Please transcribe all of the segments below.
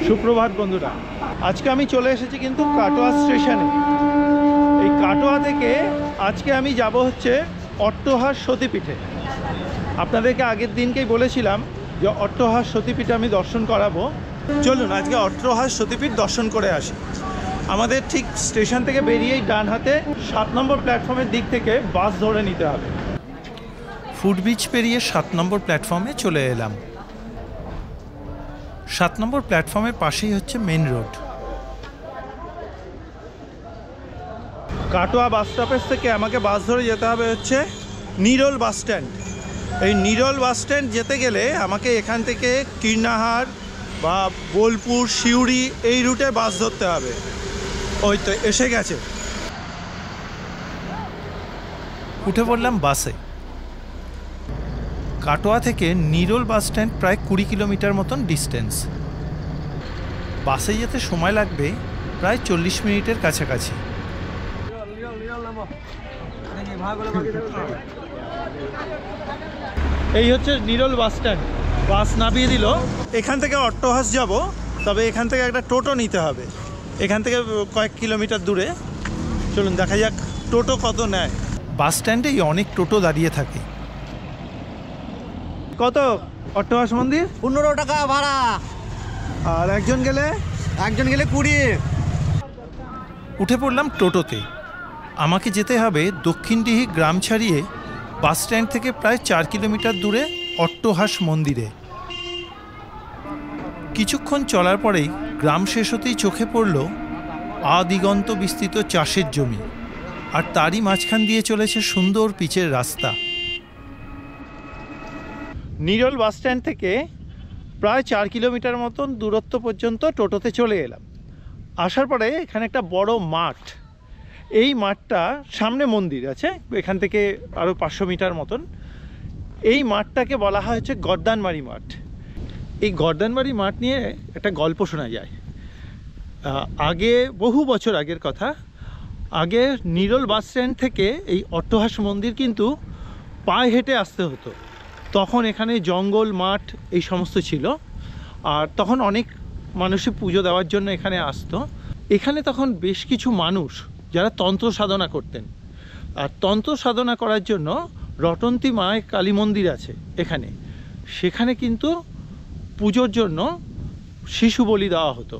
সুপ্রভাত বন্ধুরা, আজকে আমি চলে এসেছি কিন্তু কাটোয়া স্টেশনে। এই কাটোয়া থেকে আজকে আমি যাব হচ্ছে অট্টহাস সতীপীঠে। আপনাদেরকে আগের দিনকেই বলেছিলাম যে অট্টহাস সতীপীঠে আমি দর্শন করাবো। চলুন আজকে অট্টহাস সতীপীঠ দর্শন করে আসি। আমাদের ঠিক স্টেশন থেকে বেরিয়েই ডান হাতে 7 নম্বর প্ল্যাটফর্মের দিক থেকে বাস ধরে নিতে হবে। ফুটব্রিজ পেরিয়ে 7 নম্বর প্ল্যাটফর্মে চলে এলাম। 7 নম্বর প্ল্যাটফর্মের পাশেই হচ্ছে main road. Katwa bus stoppage থেকে আমাকে বাস ধরে যেতে হবে হচ্ছে নিরোল বাস স্ট্যান্ড। এই নিরোল বাস স্ট্যান্ড যেতে গেলে আমাকে এখান থেকে কীর্ণাহার বা বোলপুর, সিউড়ি এই রুটে বাস ধরতে হবে। ওই তো এসে গেছে। উঠে পড়লাম বাসে। কাটোয়া থেকে নিরোল বাস স্ট্যান্ড প্রায় 20 কিলোমিটার মতন ডিস্টেন্স। বাসে যেতে সময় লাগবে প্রায় 40 মিনিটের কাছাকাছি। এই হচ্ছে নিরোল বাস স্ট্যান্ড। বাস নামিয়ে দিল। এখান থেকে অট্টহাস যাব, তবে এখান থেকে একটা টোটো নিতে হবে। এখান থেকে কয়েক কিলোমিটার দূরে। চলুন দেখা যাক টোটো কত নেয়। বাস স্ট্যান্ডেই অনেক টোটো দাঁড়িয়ে থাকে। কত অট্টহাস মন্দির? 15 টাকা ভাড়া। আর একজন গেলে 20। উঠে পড়লাম টোটোতে। আমাকে যেতে হবে দক্ষিণডিহি গ্রাম ছাড়িয়ে বাস স্ট্যান্ড থেকে প্রায় 4 কিলোমিটার দূরে অট্টহাস মন্দিরে। কিছুক্ষণ চলার পরেই গ্রাম শেষ হতেই চোখে পড়ল আদিগন্ত বিস্তৃত চাষের জমি, আর তারই মাঝখান দিয়ে চলেছে সুন্দর পিচের রাস্তা। নিরোল বাস স্ট্যান্ড থেকে প্রায় 4 কিলোমিটার মতন দূরত্ব পর্যন্ত টোটোতে চলে এলাম। আসার পরে এখানে একটা বড় মাঠ। এই মাঠটা সামনে মন্দির আছে, এখান থেকে আরও 500 মিটার মতন। এই মাঠটাকে বলা হয় হচ্ছে গর্দানবাড়ি মাঠ। এই গর্দানবাড়ি মাঠ নিয়ে একটা গল্প শোনা যায়। আগে, বহু বছর আগের কথা, আগে নিরোল বাস স্ট্যান্ড থেকে এই অট্টহাস মন্দির কিন্তু পায়ে হেঁটে আসতে হতো। তখন এখানে জঙ্গল, মাঠ এই সমস্ত ছিল। আর তখন অনেক মানুষই পুজো দেওয়ার জন্য এখানে আসতো। এখানে তখন বেশ কিছু মানুষ যারা তন্ত্র সাধনা করতেন। আর তন্ত্র সাধনা করার জন্য রটন্তী মায়ের কালী মন্দির আছে এখানে। সেখানে কিন্তু পুজোর জন্য শিশু বলি দেওয়া হতো।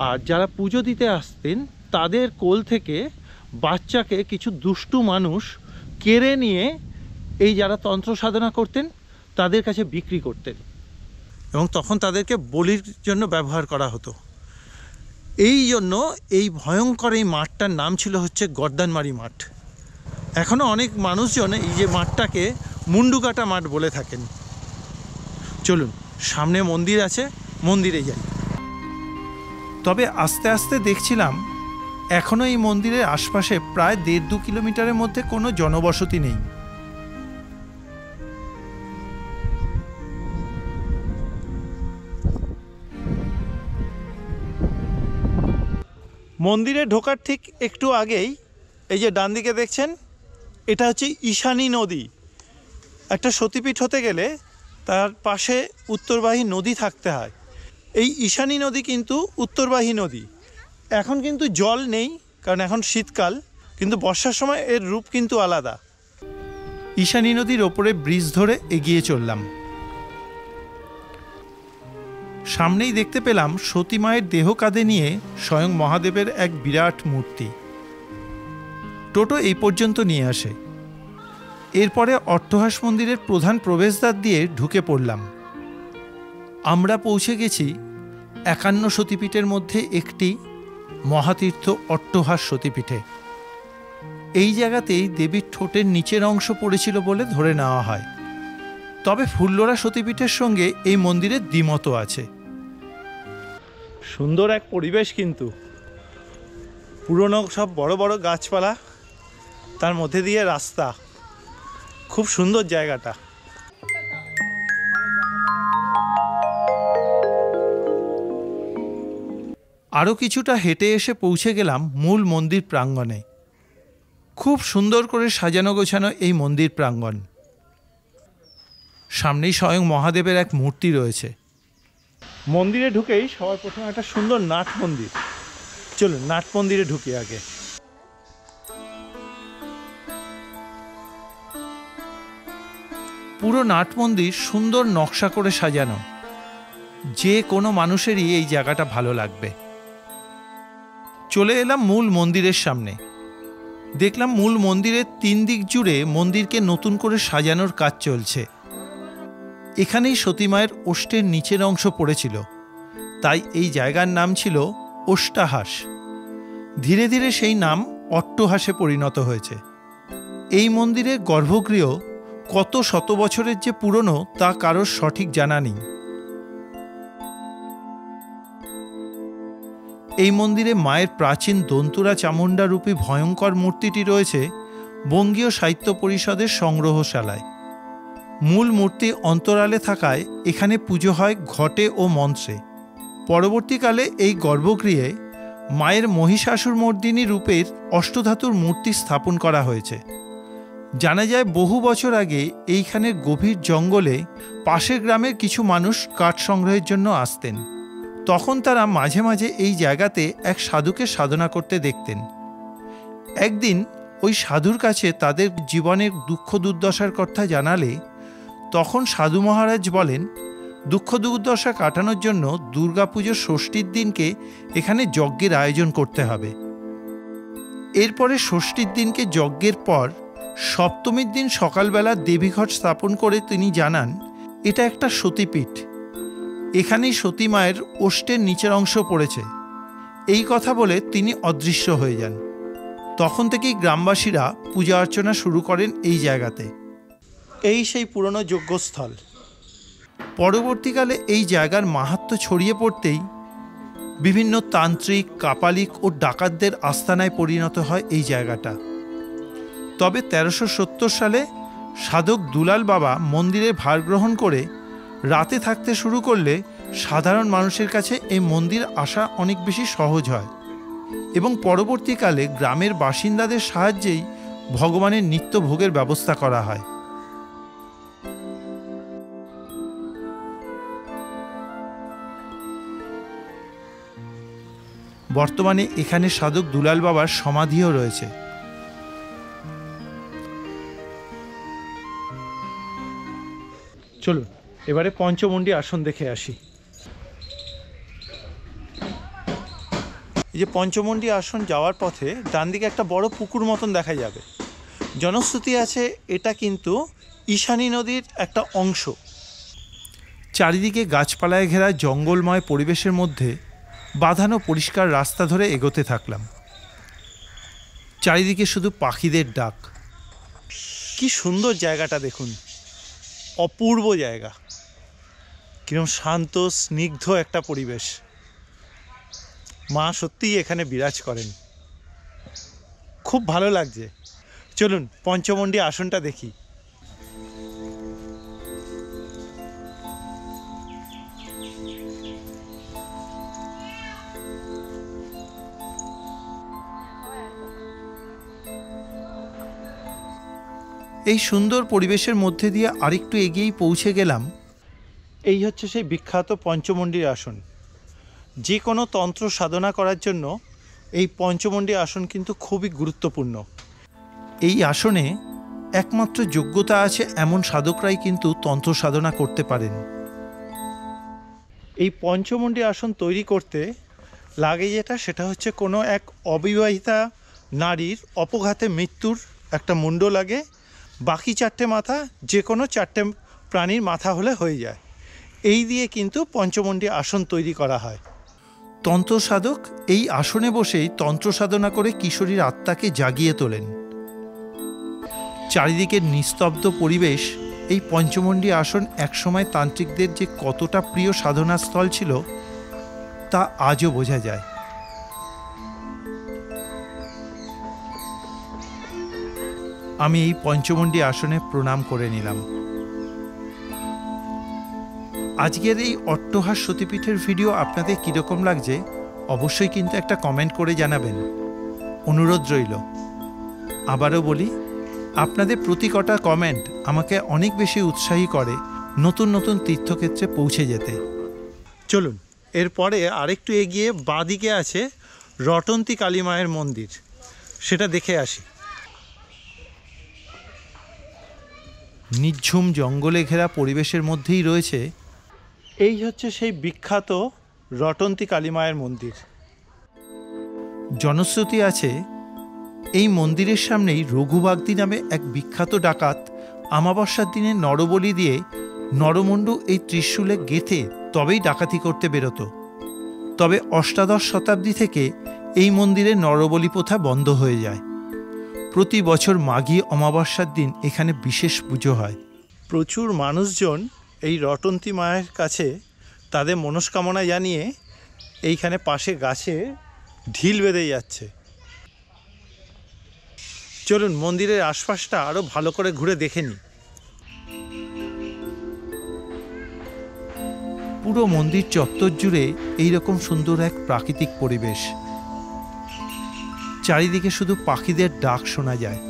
আর যারা পুজো দিতে আসতেন তাদের কোল থেকে বাচ্চাকে কিছু দুষ্টু মানুষ কেড়ে নিয়ে এই যারা তন্ত্র সাধনা করতেন তাদের কাছে বিক্রি করতেন, এবং তখন তাদেরকে বলির জন্য ব্যবহার করা হতো। এই জন্য এই ভয়ঙ্কর এই মাঠটার নাম ছিল হচ্ছে গর্দানবাড়ি মাঠ। এখনও অনেক মানুষজন এই যে মাঠটাকে মুন্ডুকাটা মাঠ বলে থাকেন। চলুন, সামনে মন্দির আছে, মন্দিরে যাই। তবে আস্তে আস্তে দেখছিলাম এখনও এই মন্দিরের আশপাশে প্রায় 1.5-2 কিলোমিটারের মধ্যে কোনো জনবসতি নেই। মন্দিরে ঢোকার ঠিক একটু আগেই এই যে ডান দিকে দেখছেন, এটা হচ্ছে ঈশানী নদী। একটা সতীপীঠ হতে গেলে তার পাশে উত্তরবাহী নদী থাকতে হয়। এই ঈশানী নদী কিন্তু উত্তরবাহী নদী। এখন কিন্তু জল নেই, কারণ এখন শীতকাল, কিন্তু বর্ষার সময় এর রূপ কিন্তু আলাদা। ঈশানী নদীর ওপরে ব্রিজ ধরে এগিয়ে চললাম। সামনেই দেখতে পেলাম সতী মায়ের দেহ কাঁধে নিয়ে স্বয়ং মহাদেবের এক বিরাট মূর্তি। টোটো এই পর্যন্ত নিয়ে আসে। এরপরে অট্টহাস মন্দিরের প্রধান প্রবেশদ্বার দিয়ে ঢুকে পড়লাম। আমরা পৌঁছে গেছি 51 সতীপীঠের মধ্যে একটি মহাতীর্থ অট্টহাস সতীপীঠে। এই জায়গাতেই দেবীর ঠোঁটের নিচের অংশ পড়েছিল বলে ধরে নেওয়া হয়। তবে ফুল্লরা সতীপীঠের সঙ্গে এই মন্দিরের দ্বিমত আছে। সুন্দর এক পরিবেশ, কিন্তু পুরনো সব বড় বড় গাছপালা, তার মধ্যে দিয়ে রাস্তা। খুব সুন্দর জায়গাটা। আরও কিছুটা হেঁটে এসে পৌঁছে গেলাম মূল মন্দির প্রাঙ্গণে। খুব সুন্দর করে সাজানো গোছানো এই মন্দির প্রাঙ্গণ। সামনেই স্বয়ং মহাদেবের এক মূর্তি রয়েছে। মন্দিরে ঢুকেই সবার প্রথমে একটা সুন্দর নাট মন্দির। চলুন নাট মন্দিরে ঢুকি আগে। পুরো নাট মন্দির সুন্দর নকশা করে সাজানো, যে কোনো মানুষেরই এই জায়গাটা ভালো লাগবে। চলে এলাম মূল মন্দিরের সামনে। দেখলাম মূল মন্দিরের 3 দিক জুড়ে মন্দিরকে নতুন করে সাজানোর কাজ চলছে। এখানেই সতীমায়ের ওষ্ঠের নিচের অংশ পড়েছিল, তাই এই জায়গার নাম ছিল ওষ্টাহাস। ধীরে ধীরে সেই নাম অট্টহাসে পরিণত হয়েছে। এই মন্দিরের গর্ভগৃহ কত শত বছরের যে পুরনো তা কারোর সঠিক জানা নেই। এই মন্দিরে মায়ের প্রাচীন দন্তুরা চামুণ্ডা রূপী ভয়ঙ্কর মূর্তিটি রয়েছে বঙ্গীয় সাহিত্য পরিষদের সংগ্রহশালায়। মূল মূর্তি অন্তরালে থাকায় এখানে পুজো হয় ঘটে ও মন্ত্রে। পরবর্তীকালে এই গর্ভগৃহে মায়ের মহিষাসুরমর্দিনী রূপের অষ্টধাতুর মূর্তি স্থাপন করা হয়েছে। জানা যায় বহু বছর আগে এইখানের গভীর জঙ্গলে পাশের গ্রামের কিছু মানুষ কাঠ সংগ্রহের জন্য আসতেন। তখন তারা মাঝে মাঝে এই জায়গাতে এক সাধুকে সাধনা করতে দেখতেন। একদিন ওই সাধুর কাছে তাদের জীবনের দুঃখ দুর্দশার কথা জানালে তখন সাধু মহারাজ বলেন, দুঃখ দুর্দশা কাটানোর জন্য দুর্গাপুজোর ষষ্ঠীর দিনকে এখানে যজ্ঞের আয়োজন করতে হবে। এরপরে ষষ্ঠীর দিনকে যজ্ঞের পর সপ্তমীর দিন সকালবেলা দেবীঘট স্থাপন করে তিনি জানান এটা একটা সতীপীঠ। এখানেই সতী মায়ের ওষ্ঠের নিচের অংশ পড়েছে। এই কথা বলে তিনি অদৃশ্য হয়ে যান। তখন থেকেই গ্রামবাসীরা পূজা অর্চনা শুরু করেন এই জায়গাতে। এই সেই পুরনো যজ্ঞস্থল। পরবর্তীকালে এই জায়গার মাহাত্ম্য ছড়িয়ে পড়তেই বিভিন্ন তান্ত্রিক, কাপালিক ও ডাকাতদের আস্তানায় পরিণত হয় এই জায়গাটা। তবে 1370 সালে সাধক দুলাল বাবা মন্দিরের ভার গ্রহণ করে রাতে থাকতে শুরু করলে সাধারণ মানুষের কাছে এই মন্দির আসা অনেক বেশি সহজ হয় এবং পরবর্তীকালে গ্রামের বাসিন্দাদের সাহায্যেই ভগবানের নিত্য ভোগের ব্যবস্থা করা হয়। বর্তমানে এখানে সাধক দুলাল বাবার সমাধিও রয়েছে। চলুন এবারে পঞ্চমুণ্ডী আসন দেখে আসি। এই যে পঞ্চমুণ্ডী আসন যাওয়ার পথে ডান দিকে একটা বড় পুকুর মতন দেখা যাবে। জনশ্রুতি আছে এটা কিন্তু ঈশানী নদীর একটা অংশ। চারিদিকে গাছপালায় ঘেরা জঙ্গলময় পরিবেশের মধ্যে বাঁধানো পরিষ্কার রাস্তা ধরে এগোতে থাকলাম। চারিদিকে শুধু পাখিদের ডাক। কি সুন্দর জায়গাটা দেখুন, অপূর্ব জায়গা, কিরকম শান্ত স্নিগ্ধ একটা পরিবেশ। মা সত্যিই এখানে বিরাজ করেন, খুব ভালো লাগছে। চলুন পঞ্চমুণ্ডী আসনটা দেখি। এই সুন্দর পরিবেশের মধ্যে দিয়ে আরেকটু এগিয়েই পৌঁছে গেলাম। এই হচ্ছে সেই বিখ্যাত পঞ্চমুণ্ডীর আসন। যে কোনো তন্ত্র সাধনা করার জন্য এই পঞ্চমুণ্ডী আসন কিন্তু খুবই গুরুত্বপূর্ণ। এই আসনে একমাত্র যোগ্যতা আছে এমন সাধকরাই কিন্তু তন্ত্র সাধনা করতে পারেন। এই পঞ্চমুণ্ডী আসন তৈরি করতে লাগে যেটা, সেটা হচ্ছে কোনো এক অবিবাহিতা নারীর অপঘাতে মৃত্যুর একটা মুণ্ড লাগে, বাকি 4টে মাথা যে কোনো 4টে প্রাণীর মাথা হলে হয়ে যায়। এই দিয়ে কিন্তু পঞ্চমুণ্ডী আসন তৈরি করা হয়। তন্ত্র সাধক এই আসনে বসেই তন্ত্র সাধনা করে কিশোরীর আত্মাকে জাগিয়ে তোলেন। চারিদিকের নিস্তব্ধ পরিবেশ। এই পঞ্চমুণ্ডী আসন একসময় তান্ত্রিকদের যে কতটা প্রিয় সাধনাস্থল ছিল তা আজও বোঝা যায়। আমি এই পঞ্চমুণ্ডী আসনে প্রণাম করে নিলাম। আজকের এই অট্টহাস সতীপীঠের ভিডিও আপনাদের কীরকম লাগছে অবশ্যই কিন্তু একটা কমেন্ট করে জানাবেন, অনুরোধ রইল। আবারও বলি, আপনাদের প্রতি কটা কমেন্ট আমাকে অনেক বেশি উৎসাহী করে নতুন নতুন তীর্থক্ষেত্রে পৌঁছে যেতে। চলুন এরপরে আরেকটু এগিয়ে বাঁদিকে আছে রটন্তী কালী মায়ের মন্দির, সেটা দেখে আসি। নিঝুম জঙ্গলে ঘেরা পরিবেশের মধ্যেই রয়েছে এই হচ্ছে সেই বিখ্যাত রটন্তী কালী মায়ের মন্দির। জনশ্রুতি আছে এই মন্দিরের সামনেই রঘুবাগদি নামে এক বিখ্যাত ডাকাত আমাবস্যার দিনে নরবলি দিয়ে নরমুণ্ডু এই ত্রিশূলে গেঁথে তবেই ডাকাতি করতে বেরোতো। তবে অষ্টাদশ শতাব্দী থেকে এই মন্দিরে নরবলি প্রথা বন্ধ হয়ে যায়। প্রতি বছর মাঘী অমাবস্যার দিন এখানে বিশেষ পুজো হয়। প্রচুর মানুষজন এই রটন্তী মায়ের কাছে তাদের মনস্কামনা জানিয়ে এইখানে পাশে গাছে ঢিল বেঁধে যাচ্ছে। চলুন মন্দিরের আশপাশটা আরো ভালো করে ঘুরে দেখে নিই। পুরো মন্দির চত্বর জুড়ে এইরকম সুন্দর এক প্রাকৃতিক পরিবেশ। চারিদিকে শুধু পাখিদের ডাক শোনা যায়।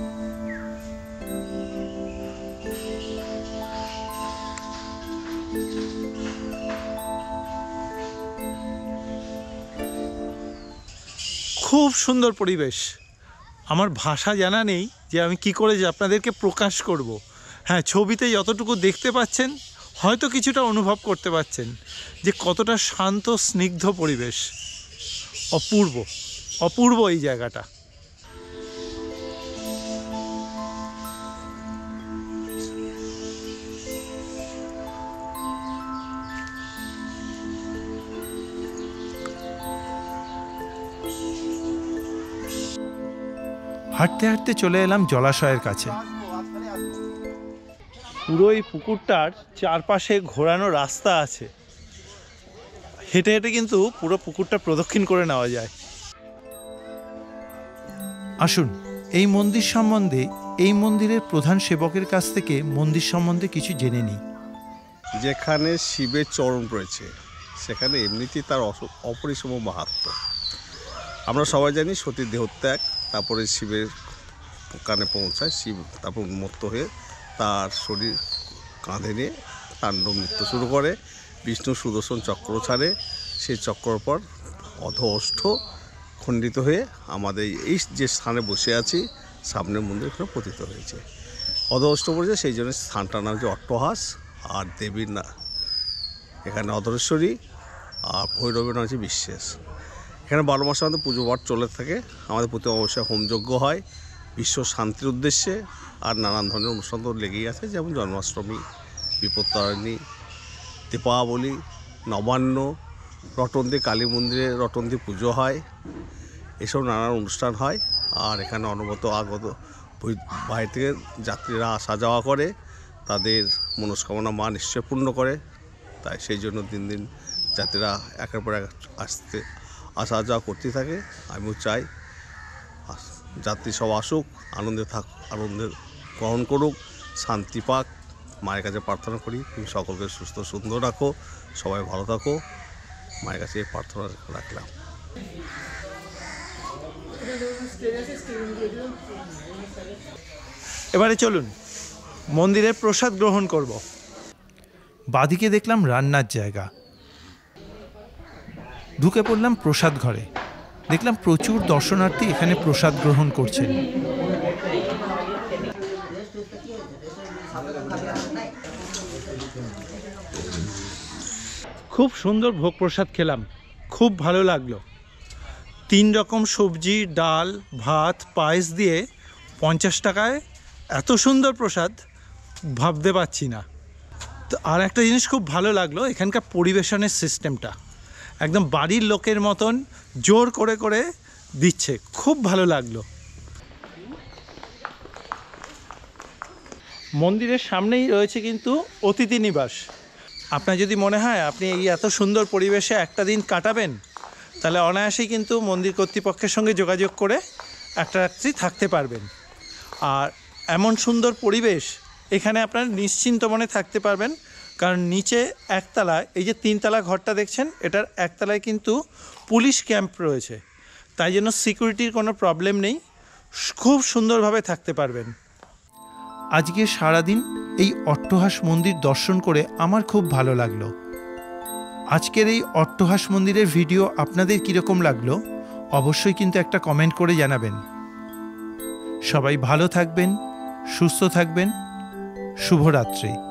খুব সুন্দর পরিবেশ। আমার ভাষা জানা নেই যে আমি কি করে যে আপনাদেরকে প্রকাশ করব। হ্যাঁ, ছবিতে যতটুকু দেখতে পাচ্ছেন হয়তো কিছুটা অনুভব করতে পারছেন যে কতটা শান্ত স্নিগ্ধ পরিবেশ। অপূর্ব অপূর্ব এই জায়গাটা। হাঁটতে হাঁটতে চলে এলাম জলাশয়ের কাছে। পুরো এই পুকুরটার চারপাশে ঘোরানো রাস্তা আছে, হেঁটে হেঁটে কিন্তু পুরো পুকুরটা প্রদক্ষিণ করে নেওয়া যায়। আসুন এই মন্দির সম্বন্ধে এই মন্দিরের প্রধান সেবকের কাছ থেকে মন্দির সম্বন্ধে কিছু জেনে নিই। যেখানে শিবের চরণ রয়েছে সেখানে এমনিতেই তার অপরিসম মাহাত্ম্য। আমরা সবাই জানি সতীর দেহত্যাগ, তারপরে শিবের কানে পৌঁছায়, শিব তারপর উন্মত্ত হয়ে তার শরীর কাঁধে নিয়ে তাণ্ডব নৃত্য শুরু করে। বিষ্ণু সুদর্শন চক্র ছাড়ে, সেই চক্রর পর অধ অষ্ট খণ্ডিত হয়ে আমাদের এই যে স্থানে বসে আছি সামনের মন্দির এখানে পতিত হয়েছে। অধ অষ্ট পড়েছে, সেই জন্য স্থানটার নাম হচ্ছে অট্টহাস। আর দেবীর না এখানে অধরেশ্বরী, আর ভৈরবের নাম হচ্ছে বিশ্বাস। এখানে 12 মাসের আমাদের পুজো পাঠ চলে থাকে। আমাদের প্রতি অবশ্যই হোমযজ্ঞ হয় বিশ্ব শান্তির উদ্দেশ্যে। আর নানান ধরনের অনুষ্ঠান তো লেগেই আছে, যেমন জন্মাষ্টমী, বিপত্তারিণী, দীপাবলি, নবান্ন, রটন্তী কালী মন্দিরে রটন্তী পুজো হয়, এসব নানান অনুষ্ঠান হয়। আর এখানে অনবরত আগত বাইরে থেকে যাত্রীরা আসা যাওয়া করে, তাদের মনস্কামনা মা নিশ্চয় পূর্ণ করে। তাই সেই জন্য দিন দিন যাত্রীরা একের পর এক আসা যাওয়া করতে থাকে। আমিও চাই যাত্রী সব আসুক, আনন্দে গ্রহণ করুক, শান্তি পাক। মায়ের কাছে প্রার্থনা করি তুমি সকলকে সুস্থ সুন্দর রাখো, সবাই ভালো থাকো। মায়ের কাছে এই প্রার্থনা রাখলাম। এবারে চলুন মন্দিরের প্রসাদ গ্রহণ করব। বাদিকে দেখলাম রান্নার জায়গা, ঢুকে পড়লাম প্রসাদ ঘরে। দেখলাম প্রচুর দর্শনার্থী এখানে প্রসাদ গ্রহণ করছেন। খুব সুন্দর ভোগ প্রসাদ খেলাম, খুব ভালো লাগলো। 3 রকম সবজি, ডাল, ভাত, পায়েস দিয়ে 50 টাকায় এত সুন্দর প্রসাদ ভাবতে পারছি না। তো আর একটা জিনিস খুব ভালো লাগলো, এখানকার পরিবেশনের সিস্টেমটা একদম বাড়ির লোকের মতন জোর করে করে দিচ্ছে, খুব ভালো লাগলো। মন্দিরের সামনেই রয়েছে কিন্তু অতিথি নিবাস। আপনার যদি মনে হয় আপনি এই এত সুন্দর পরিবেশে একটা দিন কাটাবেন, তাহলে অনায়াসেই কিন্তু মন্দির কর্তৃপক্ষের সঙ্গে যোগাযোগ করে একটা রাত্রি থাকতে পারবেন। আর এমন সুন্দর পরিবেশ, এখানে আপনারা নিশ্চিন্ত মনে থাকতে পারবেন। কারণ নিচে একতলায়, এই যে 3 তলা ঘরটা দেখছেন, এটার একতলায় কিন্তু পুলিশ ক্যাম্প রয়েছে, তাই জন্য সিকিউরিটির কোনো প্রবলেম নেই, খুব সুন্দরভাবে থাকতে পারবেন। আজকে সারাদিন এই অট্টহাস মন্দির দর্শন করে আমার খুব ভালো লাগলো। আজকের এই অট্টহাস মন্দিরের ভিডিও আপনাদের কীরকম লাগলো অবশ্যই কিন্তু একটা কমেন্ট করে জানাবেন। সবাই ভালো থাকবেন, সুস্থ থাকবেন। শুভরাত্রি।